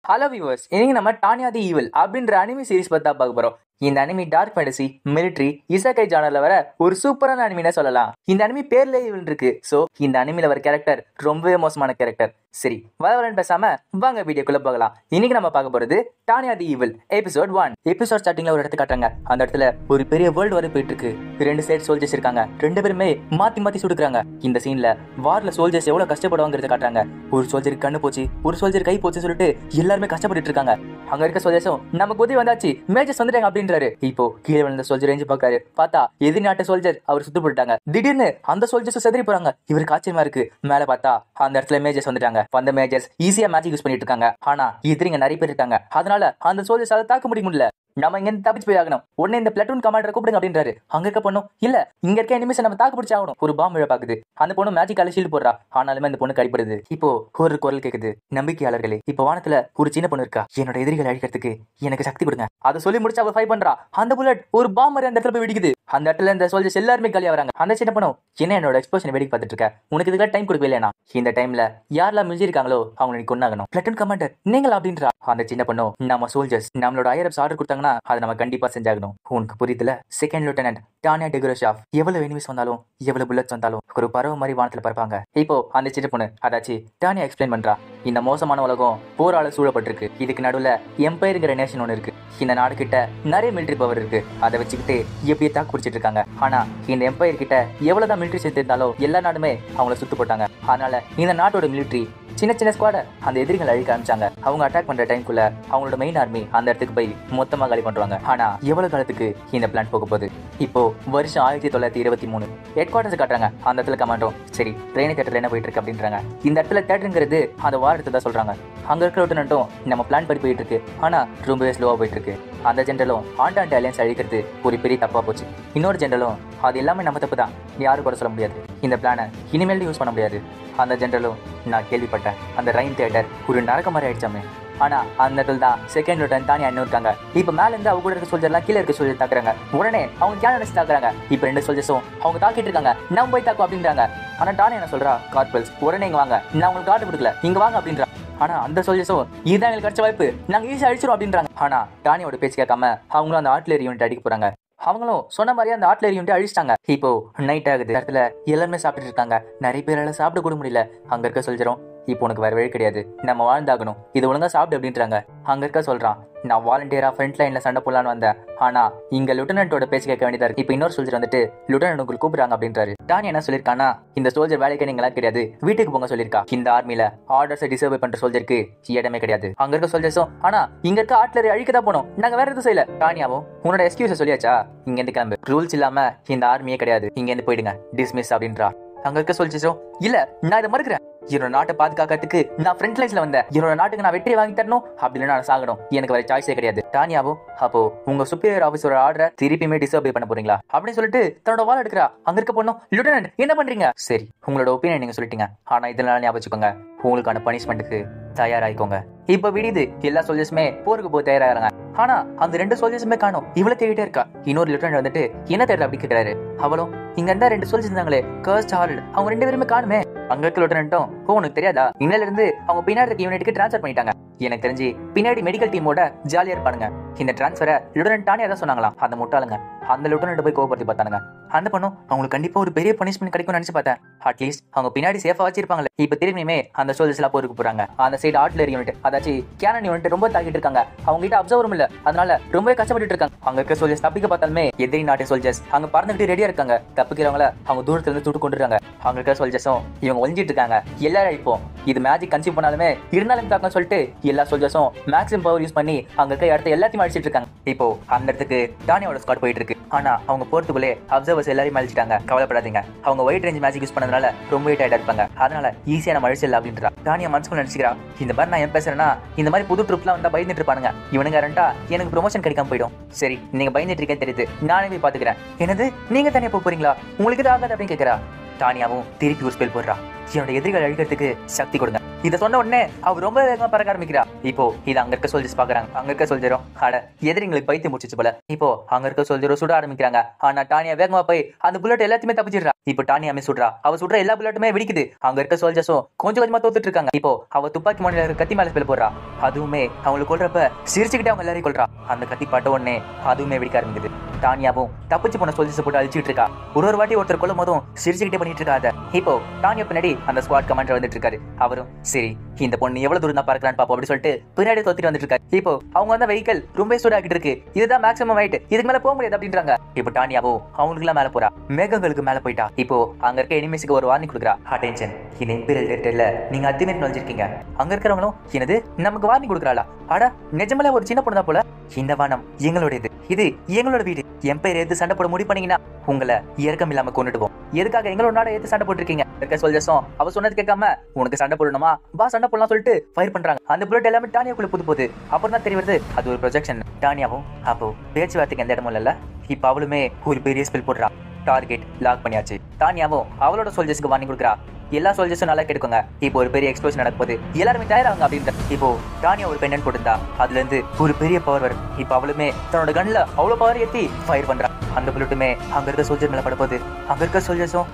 Hello viewers, இன்னைக்கு நம்ம Tania தி evil அப்படின்ற அனிமி சீரிஸ் பத்தி தான் பார்க்க போறோம். இந்த அனிமி டார்க் ஃபேண்டசி, மிலிட்ரி, இசக்கை ஜானர்ல வர ஒரு சூப்பரான அனிமினே சொல்லலாம். இந்த அனிமி பேர்ல ஈவில் இருக்கு. சோ இந்த அனிமில வர கேரக்டர் ரொம்பவே மோசமான கேரக்டர். சரி, வரவரன்னு பேசாம வாங்க வீடியோக்குள்ள போகலாம். இன்னைக்கு நம்ம பார்க்க போறது டானியா தி ஈவில் எபிசோட் 1. எபிசோட் ஸ்டார்டிங்ல ஒரு இடத்து காட்டுறாங்க. அந்த இடத்துல ஒரு பெரிய வேர்ல்டு வார் போயிட்டு இருக்கு. 2 சைடு சோல்ஜர்ஸ் இருக்காங்க. 2 பேருமே மாத்தி மாத்தி சுடுறாங்க. இந்த சீன்ல வார்ல சோல்ஜர்ஸ் எவ்வளவு கஷ்டப்படுவாங்கிறத காட்டுறாங்க. ஒரு சோல்ஜருக்கு கண்ணு போச்சு, ஒரு சோல்ஜர் கை போச்சு சொல்லிட்டு எல்லாருமே கஷ்டப்பட்டு இருக்காங்க. அங்க இருக்க சோல்ஜர்ஸும் நமக்கு உதவி வந்தாச்சு, மேஜர்ஸ் வந்துட்டாங்க அப்படின்றாரு. இப்போ கீழே விழுந்த சோல்ஜர் ரேஞ்சு பாக்காரு. பார்த்தா எதிர்நாட்டு சோல்ஜர் அவர் சுட்டு போட்டாங்க. திடீர்னு அந்த சோல்ஜர்ஸ் செதறி போறாங்க. இவருக்கு ஆச்சரியமா இருக்கு. மேல பார்த்தா அந்த இடத்துல மேஜர்ஸ் வந்துட்டாங்க. அந்த மேஜர்ஸ் ஈஸியா மேஜிக் யூஸ் பண்ணிட்டு இருக்காங்க. ஆனா எதிரிங்க நிறைய பேர் இருக்காங்க. அதனால அந்த சோல்ஜர்ஸ் அதை தாக்க முடியல. நம்ம இங்க தப்பிச்சு போய் ஆகணும். உடனே இந்த பிளட்டூன் கமாண்டரை கூப்பிடுங்க அப்படின்றாரு. அங்க இருக்க பொண்ணும் இல்ல, இங்க இருக்க எனிமீஸ் நம்ம தாக்கு பிடிச்சு ஆகணும். ஒரு பாம்பு விழ பாக்குது. அந்த பொண்ணு மேஜிக்கால ஷீல்ட் போடுறா. ஆனாலுமே அந்த பொண்ணு கைப்படுது. இப்போ ஒரு குரல் கேக்குது, நம்பிக்கையாளர்களே, இப்போ வானத்துல ஒரு சின்ன பொண்ணு இருக்கா. என்னோட எதிரிகளை அழிக்கிறதுக்கு எனக்கு சக்தி கொடுங்க. அதை சொல்லி முடிச்சு அவ ஃபைட் பண்றா. அந்த புல்லட் ஒரு பாம்பு அந்த இடத்துல போய் வெடிக்குது. அந்த இடத்துல இந்த சோல்ஜர்ஸ் எல்லாருமே காலியா வராங்க. அந்த சின்ன பொண்ணு, என்ன என்னோட எக்ஸ்பிளோஷன் வேடிக்கை பார்த்துட்டு இருக்க, உனக்கு இதுக்காக டைம் கொடுக்கவே இல்லையா? இந்த டைம்ல யாரெல்லாம் மிஞ்சி இருக்காங்களோ அவங்க நீ கொன்னாகணும். பிளட்டூன் கமாண்டர் நீங்களா அப்படின்றா. அந்த சின்ன பொண்ணு, நம்ம சோல்ஜர்ஸ் நம்மளோட ஐஆர்எஃப்ஸ் ஆர்டர் கொடுத்தாங்கன்னா அதை நம்ம கண்டிப்பா செஞ்சாகணும். உனக்கு புரியுதுல? செகண்ட் லெப்டினன்ட் டானியா டெகுரோஷாஃப், எவ்வளவு எனிமீஸ் வந்தாலும் எவ்வளவு புல்லட்ஸ் வந்தாலும் ஒரு பறவை மாதிரி வானத்துல பறப்பாங்க. இப்போ அந்த சின்ன பொண்ணு அதாச்சு டானியா எக்ஸ்பிளைன் பண்றா. இந்த மோசமான உலகம் போரால சூழப்பட்டிருக்கு. இதுக்கு நடுவுல எம்பையர்ங்கிற நேஷன் ஒன்று இருக்கு. இந்த நாடு கிட்ட நிறைய மிலிட்டரி பவர் இருக்கு. அதை வச்சுக்கிட்டு எப்படியே தாக்கு பிடிச்சிட்டு இருக்காங்க. ஆனா இந்த எம்பையர் கிட்ட எவ்வளவுதான் மிலிட்டரி சேர்த்து இருந்தாலும் எல்லா நாடுமே அவங்கள சுத்து போட்டாங்க. அதனால இந்த நாட்டோட மிலிட்டரி சின்ன சின்ன ஸ்குவாட அந்த எதிரிகள் அழிக்க ஆரம்பிச்சாங்க. அவங்க அட்டாக் பண்ற டைம்குள்ள அவங்களோட மெயின் ஆர்மி அந்த இடத்துக்கு போய் மொத்தமா காலி பண்றாங்க. ஆனா எவ்வளவு காலத்துக்கு இந்த பிளான் போக போகுது? இப்போ வருஷம் 1923 ஹெட் குவார்டர்ஸ் காட்டுறாங்க. அந்த இடத்துல கமாண்டோ, சரி ட்ரெயினிங் தேட்டர்ல என்ன போயிட்டு இருக்கு அப்படின்றாங்க. இந்த இடத்துல தேட்டருங்கிறது அந்த வார் எடுத்து தான் சொல்றாங்க. அங்க இருக்கிற லெப்டினன்ட்டும் நம்ம பிளான் படி போயிட்டு இருக்கு. ஆனா ரொம்பவே ஸ்லோவா போயிட்டு இருக்கு. அந்த ஜெனரலும் ஆண்டாண்டி அலையன்ஸ் அழிக்கிறது ஒரு பெரிய தப்பா போச்சு. இன்னொரு ஜெனரலும், அது எல்லாமே நம்ம தப்பு தான், யாரும் கூட சொல்ல முடியாது, இந்த பிளானை இனிமேல் யூஸ் பண்ண முடியாது. அந்த ஜெனரலும், நான் கேள்விப்பட்டேன் அந்த ரைன் தியேட்டர் ஒரு நரக்க மாதிரி ஆயிடுச்சாமே. ஆனா அந்த இடத்துல தான் செகண்ட் லெப்டினன்ட் டானியா இன்னும் இருக்காங்க. இப்ப மேல இருந்து அவங்க கூட இருக்க சோல்ஜர்லாம் கீழே இருக்க சோல்ஜர் தாக்குறாங்க. உடனே அவங்க கேன் நினைச்சு தாக்குறாங்க. இப்ப 2 சோல்ஜர்ஸும் அவங்க தாக்கிட்டு இருக்காங்க. நம்ம போய் தாக்கும் அப்படின்றாங்க. ஆனா டானியா என்ன சொல்றா, கார்பல்ஸ் உடனே இங்க வாங்க, நான் உங்களுக்கு காட்டு கொடுக்கல, இங்க வாங்க அப்படின்றா. ஆனா அந்த சோல்ஜர்ஸும் இதுதான் எங்களுக்கு கிடைச்ச வாய்ப்பு, நாங்க ஈஸியா அடிச்சிடும் அப்படின்றாங்க. ஆனா டானியோட பேச்சு கேட்காம அவங்களும் அந்த ஆர்ட்லரி யூனிட் அடிக்க போறாங்க. அவங்களும் சொன்ன மாதிரியே அந்த ஆர்ட்லரி யூனிட் அழிச்சிட்டாங்க. இப்போ நைட் ஆகுது. இடத்துல எல்லாருமே சாப்பிட்டு இருக்காங்க. நிறைய பேரால சாப்பிட கூட முடியல. அங்க இருக்க சோல்ஜரும், இப்போ உனக்கு வேற வழி கிடையாது, நம்ம வாழ்ந்தாகணும், இது ஒழுங்கா சாப்பிடு அப்படின்றாங்க. அங்க இருக்க சொல்றான், நான் வாலண்டியரா ஃப்ரண்ட் லைன்ல சண்டை போடலான்னு வந்தேன். ஆனா இங்க லெப்டினன்ட்டோட பேச்சு கேட்க வேண்டியதா இருக்கு. இப்போ இன்னொரு சோல்ஜர் வந்துட்டு லெப்டினன்ட் உங்களுக்கு கூப்பிடுறாங்க அப்படின்றாரு. டானி என்ன சொல்லிருக்கானா, இந்த சோல்ஜர் வேலைக்கு நீங்களா கிடையாது, வீட்டுக்கு போங்க சொல்லிருக்கா. இந்த ஆர்மில ஆர்டர்ஸை டிசர்வ் பண்ற சோல்ஜருக்கு இடமே கிடையாது. அங்க இருக்க சோல்ஜர்ஸும், ஆனா இங்க இருக்க ஆர்ட்லரி அழிக்கதான் போனோம், நாங்க வேற எதுவும் செய்யல. டானியாவும், உன்னோட எக்ஸ்கியூஸ் சொல்லியாச்சா, இங்க இருந்து கிளம்பு, ரூல்ஸ் இல்லாம இந்த ஆர்மியே கிடையாது, இங்க இருந்து போயிடுங்க, டிஸ்மிஸ் அப்படின்றா. அங்க இருக்க சோல்ஜர்ஸும், இல்ல நான் இதை மறுக்கிறேன், என்னோட நாட்டை பாதுகாக்கிறதுக்கு நான் ஃப்ரண்ட் லைன்ஸ்ல வந்தேன், என்னோட நாட்டுக்கு நான் வெற்றி வாங்கி தரணும், அப்படின்னு நான் சாகணும், எனக்கு வேற சாய்ஸே கிடையாது. டானியாவும், அப்போ உங்க சுப்பீரியர் ஆபீஸரோட ஆர்டரை திருப்பியுமே டிசர்வ் பண்ண போறீங்களா அப்படின்னு சொல்லிட்டு தன்னோட வால் எடுக்கிறா. அங்க இருக்க பொண்ணும், லெப்டினன்ட் என்ன பண்றீங்க? சரி, உங்களோட ஒப்பீனியன் நீங்க சொல்லிட்டீங்க, ஆனா இதனால ஞாபகம் வச்சுக்கோங்க, உங்களுக்கான பனிஷ்மெண்ட்டுக்கு தயாராகிக்கோங்க. இப்ப விடியுது. எல்லா சோல்ஜர்ஸுமே போருக்கு போய் தயாராகிறாங்க. ஆனா அந்த 2 சோல்ஜர்ஸுமே காணும். இவ்வளவு தேடிட்டே இருக்கா. இன்னொரு லெப்டினன்ட் வந்துட்டு என்ன தேடுற அப்படி கேட்கிறாரு. அவளும், இங்க இருந்தா 2 சோல்ஜர்ஸ் இருந்தாங்களே, கர்ஸ்ட் ஹார்ல்ட், அவங்க 2 பேருமே காணுமே. அங்க இருக்க லெப்டினன்ட்டும், உனக்கு தெரியாதா, இன்னையில இருந்து அவங்க பின்னாடி இருக்க யூனிட்டுக்கு டிரான்ஸ்ஃபர் பண்ணிட்டாங்க. எனக்கு தெரிஞ்சு பின்னாடி மெடிக்கல் டீமோட ஜாலியா இருப்பானுங்க. இந்த டிரான்ஸ்ஃபரை லெப்டினன்ட் டானியா தான் சொன்னாங்களாம். அந்த முட்டாளுங்க அந்த லெப்டினன்ட் போய் கோவப்படுத்தி பார்த்தானுங்க. அந்த பொண்ணும், அவங்களுக்கு கண்டிப்பா ஒரு பெரிய பனிஷ்மெண்ட் கிடைக்கும்னு நினைச்சு பார்த்தேன், அட்லீஸ்ட் அவங்க பின்னாடி சேஃபா வச்சிருப்பாங்களே. இப்ப திரும்பியுமே அந்த சோல்ஜர்ஸ் எல்லாம் போருக்கு போறாங்க. அந்த சைடு ஆர்ட்லரி யூனிட், அதாச்சு கேனன் யூனிட் ரொம்ப தாக்கிட்டு இருக்காங்க. அவங்க கிட்ட அப்சர்வரும் இல்ல, அதனால ரொம்ப கஷ்டப்பட்டு இருக்காங்க. அங்க இருக்க சோல்ஜர்ஸ் தப்பிக்க பார்த்தாலுமே எதிரி நாட்டு சோல்ஜர்ஸ் அங்க பறந்துட்டு ரெடியா இருக்காங்க. தப்பிக்கிறவங்கள அவங்க தூரத்துல இருந்து சுட்டு கொண்டுறாங்க. அங்க இருக்க சோல்ஜர்ஸும் இவங்க ஒளிஞ்சிட்டு இருக்காங்க, எல்லாரும் அழிப்போம், இது மேஜிக் கன்சீவ் பண்ணாலுமே இருந்தாலும் தாக்கம் சொல்லிட்டு எல்லா சோல்ஜர்ஸும் மேக்ஸிமம் பவர் யூஸ் பண்ணி அங்க இருக்க இடத்த எல்லாத்தையும் அடிச்சிட்டு இருக்காங்க. இப்போ அந்த இடத்துக்கு டானியோட ஸ்குவாட் போயிட்டு இருக்கு. ஆனா அவங்க போறதுக்குள்ளே அப்சர்வர்ஸ் எல்லாரையும் அழிச்சிட்டாங்க. கவலைப்படாதீங்க, அவங்க ஒயிட் ரேஞ்ச் மேஜிக் யூஸ் பண்ணதுனால ரொம்ப டயர்டா இருப்பாங்க, அதனால ஈஸியா நம்ம அழிச்சிடலாம் அப்படின்றா. டானியா மனசுக்குள்ள நினைச்சுக்கிறா, இந்த மாதிரி நான் ஏன் பேசுறேன்னா, இந்த மாதிரி புது ட்ரூப்லாம் வந்தா பயந்துட்டு இருப்பானுங்க, இவனுங்க ரெண்டா எனக்கு ப்ரொமோஷன் கிடைக்காம போயிடும். சரி, நீங்க பயந்துட்டு இருக்கேன்னு தெரியுது, நானே போய் பாத்துக்கிறேன். என்னது, நீங்க தனியா போறீங்களா, உங்களுக்கு இது ஆகாது அப்படின்னு கேட்கிறா. டானியாவும் திருப்பி ஒரு ஸ்பெல் போடுறா, என்னோட எதிரிகள் அழிக்கிறதுக்கு சக்தி கொடுங்க. இதை சொன்ன உடனே அவர் ரொம்ப வேகமா பறக்க ஆரம்பிக்கிறா. இப்போ இது அங்க இருக்க சோல்ஜர்ஸ் பாக்குறாங்க. அங்க இருக்க சோல்ஜரும் அட எதிரிங்களுக்கு பைத்தியம் முடிச்சிச்சு போல. இப்போ அங்க இருக்க சோல்ஜரும் சுட ஆரம்பிக்கிறாங்க. ஆனா டானியா வேகமா போய் அந்த புல்லட் எல்லாத்தையுமே தப்பிச்சிடுறா. இப்போ டானியாமே சுடுறா. அவ சுடுற எல்லா புல்லட்டுமே வெடிக்குது. அங்க இருக்க சோல்ஜர்ஸும் கொஞ்சம் கொஞ்சமா தோத்துட்டு இருக்காங்க. இப்போ அவ துப்பாக்கி முனையில இருக்க கத்தி மேல ஸ்பெல் போடுறா. அதுவுமே அவங்களை கொல்றப்ப சிரிச்சுக்கிட்டே அவங்க எல்லாரையும் கொல்றா. அந்த கத்தி பட்ட உடனே அதுவுமே வெடிக்க ஆரம்பிக்குது. டானியாவும் தப்பிச்சு போன சோல்ஜர்ஸ் போட்டு அழிச்சிட்டு இருக்கா. ஒரு வாட்டி ஒருத்தர் கொல்லும் போதும் சிரிச்சுக்கிட்டே பண்ணிட்டு இருக்காத. இப்போ டானியா பின்னாடி அந்த ஸ்குவாட் கமாண்டர் வந்துட்டு இருக்காரு. அவரும் சரி இந்த பொண்ணு எவ்வளவு தூரம் தான் பார்க்கலான்னு பாப்போம் அப்படின்னு சொல்லிட்டு பின்னாடி தோத்திட்டு வந்துட்டு இருக்காரு. இப்போ அவங்க வந்த வெஹிக்கல் ரொம்ப சூட் ஆகிட்டு இருக்கு. இதுதான் மேக்ஸிமம் ஹைட், இதுக்கு மேல போக முடியாது அப்படின்றாங்க. இப்போ டானியாவும் அவங்களுக்கு எல்லாம் மேல போறா. மேகங்களுக்கு மேல போயிட்டா. இப்போ அங்க இருக்க எனிமீஸ்க்கு ஒரு வார்னிங் கொடுக்குறா. அட்டென்ஷன், இந்த இம்பீரியல் டெரிட்டரியில நீங்க அத்துமீறி நுழைஞ்சிருக்கீங்க. அங்க இருக்கிறவங்களும் என்னது நமக்கு வார்னிங் கொடுக்குறாளா? அடா நிஜமல ஒரு சின்ன பொண்ணு தான் போல. இந்த வானம் எங்களுடையது, இது எங்களோட வீடு. எம்பையர் எது சண்டை போட முடிவு பண்ணீங்கன்னா உங்களை இறக்கம் இல்லாம கொண்டுடுவோம். எதுக்காக எங்களோட நாட எது சண்டை போட்டுருக்கீங்க? இருக்க சோல்ஜர்ஸும் அவ சொன்னது கேட்காம உனக்கு சண்டை போடணுமா வா சண்டை போடலாம் சொல்லிட்டு ஃபயர் பண்றாங்க. அந்த புல்லட் எல்லாமே டானியாக்குள்ள புது போகுது. அப்புறம் தான் தெரிய வருது அது ஒரு ப்ரொஜெக்ஷன். டானியாவும் அப்போ பேச்சுவார்த்தைக்கு எந்த இடமும் இல்ல. இப்ப அவளுமே ஒரு பெரிய ஸ்பெல் போடுறா. டார்கெட் லாக் பண்ணியாச்சு. டானியாவும் அவளோட சோல்ஜர்ஸ்க்கு வார்னிங் கொடுக்குறா. எல்லா சோல்ஜர்ஸும் நல்லா கேட்டுக்கோங்க. இப்போ ஒரு பெரிய எக்ஸ்ப்ளோஷன் நடக்க போகுது, எல்லாருமே தயாராங்க அப்படின்ற. இப்போ டானியா ஒரு பெண்ணன் போட்டுருந்தா. அதுல இருந்து ஒரு பெரிய பவர் வரும். இப்போ அவளுமே தன்னோட கன்ல அவ்வளவு பவர் ஏத்தி ஃபயர் பண்றா. அந்த புல்லட்டுமே அங்க இருக்க சோல்ஜர் மேல பட போகுது. அங்க இருக்க சோல்ஜர்ஸும்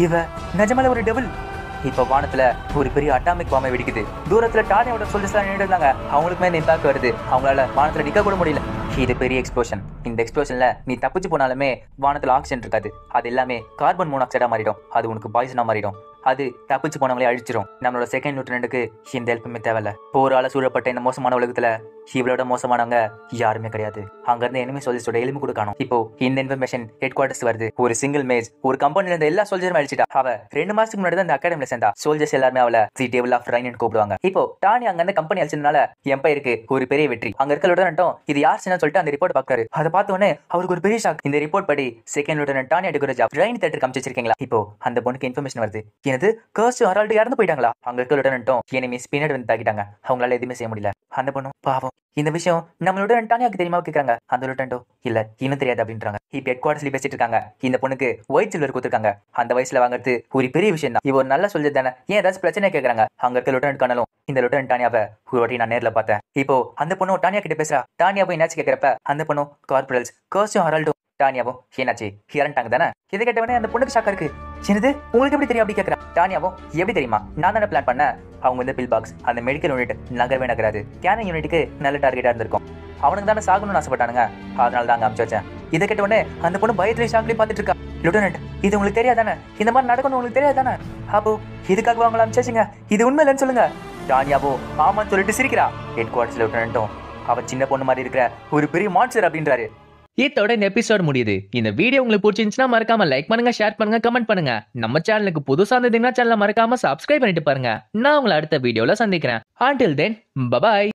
இவ நிஜமால ஒரு டெவில். இப்ப வானத்துல ஒரு பெரிய அட்டாமிக் பாம்பை வெடிக்குது. தூரத்துல டானியோட சோல்ஜர்ஸ் எல்லாம் நின்று இருந்தாங்க. அவங்களுக்குமே இந்த இம்பாக்ட் வருது. அவங்களால வானத்துல நிக்க கூட முடியல. இது பெரிய எக்ஸ்ப்ளோஷன். இந்த எக்ஸ்ப்ளோஷன்ல நீ தப்பிச்சு போனாலுமே வானத்துல ஆக்சிஜன் இருக்காது. அது எல்லாமே கார்பன் மோனாக்சைடா மாறிடும். அது உனக்கு பாய்சனா மாறிடும். அது தப்பிச்சு போனவங்களே அழிச்சிரும். நம்மளோட செகண்ட் லெப்டினன்ட்டுக்கு இந்த ஹெல்ப்புமே தேவையில்ல. போரால சூழப்பட்ட இந்த மோசமான உலகத்துல இவளோட மோசமானவங்க யாருமே கிடையாது. அங்க இருந்து எனிமி சோல்ஜர்ஸோட எலும்பு கொடுக்கணும். இப்போ இந்த இன்ஃபர்மேஷன் ஹெட் குவார்டர்ஸ் வருது. ஒரு சிங்கிள் மேஜ் ஒரு கம்பெனில இருந்த எல்லா சோல்ஜரும் அழிச்சிட்டா. அவ 2 மாசத்துக்கு முன்னாடி அந்த அகாடமில சேர்ந்தா. சோல்ஜர்ஸ் எல்லாருமே அவளை தி டேபிள் ஆஃப் ரைன் கூப்பிடுவாங்க. இப்போ டானி அங்க இருந்து கம்பெனி அழிச்சதுனால எம்பையருக்கு ஒரு பெரிய வெற்றி. அங்க இருக்க லெப்டினன்ட்டும் இது யார் செஞ்சா சொல்லிட்டு அந்த ரிப்போர்ட் பாக்குறாரு. அதை பார்த்த உடனே அவருக்கு ஒரு பெரிய ஷாக். இந்த ரிப்போர்ட் படி செகண்ட் லெப்டினன்ட் டானி எடுக்கிற ஜாப் ரைன் தேட்டர் காமிச்சிருக்கீங்களா? இப்போ அந்த பொண்ணுக்கு இன்ஃபர்மேஷன் வருது. எனது கர்ஸ்ட் ஹெரால்ட் இறந்து போயிட்டாங்களா? அங்க இருக்க லெப்டினன்ட்டும் எனிமீஸ் பின்னாடி வந்து தாக்கிட்டாங்க. அவங்களால எதுவுமே செய்ய முடியல. அந்த பொண்ணும் பாவம் இந்த விஷயம் நம்மளோட டானியாக்கு தெரியுமா கேட்கறாங்க. அந்த லெப்டினன்ட்டும் இல்ல இன்னும் தெரியாது அப்படின்றாங்க. இப்ப ஹெட் குவார்டர்ஸ்ல பேசிட்டு இருக்காங்க. இந்த பொண்ணுக்கு ஒயிட் சில்வர் கொடுத்துருக்காங்க. அந்த வயசுல வாங்குறது ஒரு பெரிய விஷயம் தான். இவ ஒரு நல்ல சொல்றது தானே, ஏன் ஏதாச்சும் பிரச்சனை கேட்கறாங்க. அங்க இருக்க லெப்டினன்ட் காணலும் இந்த லெப்டினன்ட் டானியாவை ஒரு வாட்டி நான் நேர்ல பார்த்தேன். இப்போ அந்த பொண்ணு டானியா கிட்ட பேசுறா. டானியா போய் என்னாச்சு கேட்கறப்ப அந்த பொண்ணு கார்பரல்ஸ் கர்ஸ்டும் ஹெரால்டும் டானியாவும் என்னாச்சு இறந்துட்டாங்க தானே. இதை கேட்டவனே அந்த பொண்ணுக்கு ஷாக்கா இருக்கு. என்னது உங்களுக்கு எப்படி தெரியும் அப்படி கேட்கறா. டானியாவும் எப்படி தெரியுமா, நான் தானே பிளான் பண்ணேன். அவங்க வந்து பில் பாக்ஸ் அந்த மெடிக்கல் யூனிட் நகரவே நகராது. கேனிங் யூனிட்டுக்கு நல்ல டார்கெட்டா இருந்திருக்கும். அவனுக்கு தானே சாகணும்னு ஆசைப்பட்டானுங்க. அதனால தான் அங்க அனுப்பிச்சு வச்சேன். இதை கேட்ட உடனே அந்த பொண்ணு பயத்திலே ஷாக்லயே பார்த்துட்டு இருக்கா. லெப்டினன்ட் இது உங்களுக்கு தெரியாதானே, இந்த மாதிரி நடக்கணும் உங்களுக்கு தெரியாதானே? அப்போ இதுக்காக அவங்கள அனுப்பிச்சுங்க, இது உண்மை இல்லைன்னு சொல்லுங்க. டானியாவோ ஆமான்னு சொல்லிட்டு சிரிக்கிறா. ஹெட் குவார்டர்ஸ் லெப்டினன்ட்டும் அவ சின்ன பொண்ணு மாதிரி இருக்கிற ஒரு பெரிய மான்ஸ்டர் அப்படின்றாரு. இதோட இந்த எபிசோட் முடியுது. இந்த வீடியோ உங்களுக்கு பிடிச்சிருந்துச்சுன்னா மறக்காம லைக் பண்ணுங்க, ஷேர் பண்ணுங்க, கமெண்ட் பண்ணுங்க. நம்ம சேனலுக்கு புதுசா இருந்தீங்கன்னா சேனலை மறக்காம சப்ஸ்கிரைப் பண்ணிட்டு பாருங்க. நான் உங்களை அடுத்த வீடியோல சந்திக்கிறேன். Until then, bye bye.